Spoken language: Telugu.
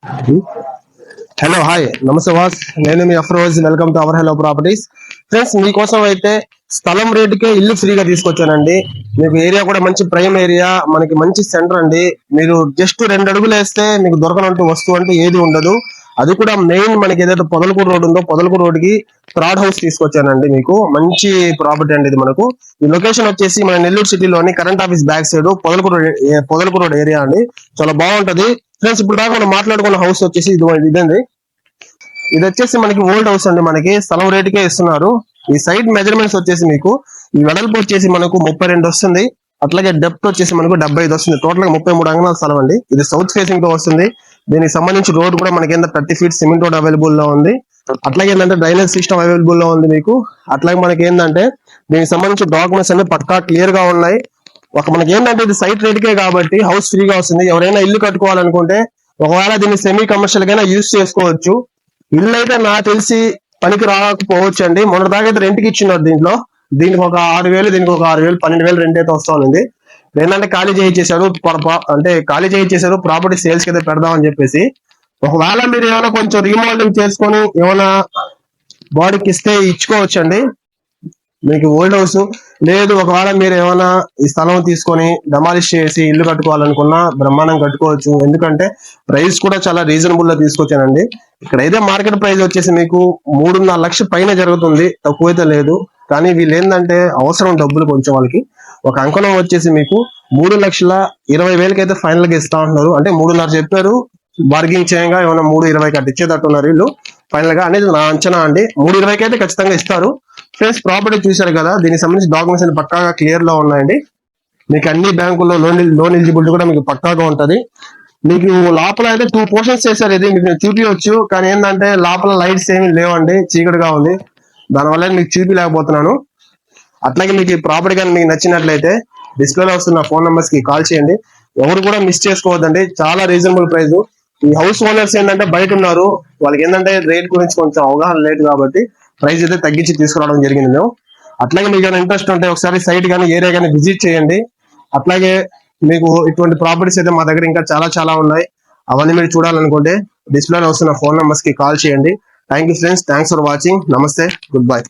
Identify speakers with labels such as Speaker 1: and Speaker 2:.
Speaker 1: హలో హాయ్ నమస్తే వాస్, నేను మీ Afroz. Welcome to our hello properties. Friends, మీకోసం అయితే స్థలం రేటుకే ఇల్లు ఫ్రీగా తీసుకొచ్చానండి. మీకు ఏరియా కూడా మంచి ప్రైమ్ ఏరియా, మనకి మంచి సెంటర్ అండి. మీరు జస్ట్ 2 అడుగులు వేస్తే మీకు దొరకనంటూ వస్తువు అంటూ ఏది ఉండదు. అది కూడా మెయిన్ మనకి ఏదైతే పొదలకూరు రోడ్ ఉందో పొదలకూరు రోడ్ కి థర్డ్ హౌస్ తీసుకొచ్చానండి. మీకు మంచి ప్రాపర్టీ అండి ఇది. మనకు ఈ లొకేషన్ వచ్చేసి మన నెల్లూరు సిటీలోని current office back side Podalakur road area అండి. చాలా బాగుంటది. ఫ్రెండ్స్, ఇప్పుడు దాకా మనం మాట్లాడుకున్న హౌస్ వచ్చేసి ఇదండి. ఇది వచ్చేసి మనకి ఓల్డ్ హౌస్ అండి. మనకి స్థలం రేటుకే ఇస్తున్నారు. ఈ సైడ్ మెజర్మెంట్స్ వచ్చేసి మీకు ఈ వెడల్పు వచ్చేసి మనకు 32 వస్తుంది. అట్లాగే డెప్త్ వచ్చేసి మనకు 75 వస్తుంది. టోటల్ గా 33 అంగళాల స్థలం అండి. ఇది సౌత్ ఫేసింగ్ తో వస్తుంది. దీనికి సంబంధించి రోడ్ కూడా మనకి 30 ఫీట్ సిమెంట్ రోడ్ అవైలబుల్ లో ఉంది. అట్లాగే ఏంటంటే డ్రైనేజ్ సిస్టమ్ అవైలబుల్ లో ఉంది మీకు. అట్లాగే మనకి ఏంటంటే దీనికి సంబంధించి డాక్యుమెంట్స్ అన్ని పక్కా క్లియర్ గా ఉన్నాయి. మనకి ఏంటంటే ఇది సైట్ రేట్కే కాబట్టి హౌస్ ఫ్రీగా వస్తుంది. ఎవరైనా ఇల్లు కట్టుకోవాలనుకుంటే ఒకవేళ దీన్ని సెమీ కమర్షియల్ గా యూజ్ చేసుకోవచ్చు. ఇల్లు అయితే నాకు తెలిసి పనికి రాకపోవచ్చు అండి. మొన్న దాకా అయితే రెంట్కి ఇచ్చినారు. దీనికి ఒక 6,000, దీనికి ఒక 6,000, 12,000 రెంట్ అయితే వస్తా ఉంది. ఏంటంటే ఖాళీ చేయించేశారు. అంటే ఖాళీ చేయించేశారు, ప్రాపర్టీ సేల్స్ కి అయితే పెడదామని చెప్పేసి. ఒకవేళ మీరు ఏమైనా కొంచెం రీమోడలింగ్ చేసుకొని ఏమైనా బాడీకి ఇస్తే ఇచ్చుకోవచ్చండి. మీకు ఓల్డ్ హౌస్ లేదు, ఒకవేళ మీరు ఏమైనా ఈ స్థలం తీసుకొని డమాలిష్ చేసి ఇల్లు కట్టుకోవాలనుకున్నా బ్రహ్మాండం కట్టుకోవచ్చు. ఎందుకంటే ప్రైస్ కూడా చాలా రీజనబుల్ లో తీసుకొచ్చానండి. ఇక్కడ అయితే మార్కెట్ ప్రైస్ వచ్చేసి మీకు 3.5 లక్షల పైన జరుగుతుంది, తక్కువైతే లేదు. కానీ వీళ్ళు ఏంటంటే అవసరం డబ్బులు కొంచెం వాళ్ళకి. ఒక అంకణం వచ్చేసి మీకు 3,20,000 అయితే ఫైనల్ గా ఇస్తా ఉంటున్నారు. అంటే 3.5 చెప్పారు, బార్గింగ్ చేయంగా ఏమైనా 3,20 అట్లా ఇచ్చేటట్టున్నారు వీళ్ళు ఫైనల్ గా, అనేది నా అంచనా అండి. 3,20 అయితే ఖచ్చితంగా ఇస్తారు. ఫ్రెండ్స్, ప్రాపర్టీ చూశారు కదా, దీనికి సంబంధించి డాక్యుమెంట్స్ అన్ని పక్కాగా క్లియర్ లో ఉన్నాయండి. మీకు అన్ని బ్యాంకుల్లో లోన్ ఎలిజిబిలిటీ కూడా మీకు పక్కాగా ఉంటది. మీకు లోపల అయితే 2 పోర్షన్స్ చేశారు. ఇది మీకు చూపించవచ్చు, కానీ ఏంటంటే లోపల లైట్స్ ఏమి లేవండి, చీకటిగా ఉంది. దానివల్ల మీకు చూపించలేకపోతున్నాను. అట్లాగే మీకు ఈ ప్రాపర్టీ కానీ మీకు నచ్చినట్లయితే డిస్ప్లేలో వస్తున్న ఫోన్ నెంబర్స్ కి కాల్ చేయండి. ఎవరు కూడా మిస్ చేసుకోవద్దండి. చాలా రీజనబుల్ ప్రైస్. ఈ హౌస్ ఓనర్స్ ఏంటంటే బయట ఉన్నారు, వాళ్ళకి ఏంటంటే రేట్ గురించి కొంచెం అవగాహన లేదు కాబట్టి ప్రైస్ అయితే తగ్గించి తీసుకురావడం జరిగింది మేము. అట్లాగే మీకు ఏమైనా ఇంట్రెస్ట్ ఉంటే ఒకసారి సైట్ కానీ ఏరియా కానీ విజిట్ చేయండి. అట్లాగే మీకు ఇటువంటి ప్రాపర్టీస్ అయితే మా దగ్గర ఇంకా చాలా చాలా ఉన్నాయి. అవన్నీ మీరు చూడాలనుకుంటే డిస్ప్లేలో వస్తున్న ఫోన్ నెంబర్స్ కి కాల్ చేయండి. Thank you friends, thanks for watching. నమస్తే, గుడ్ బై.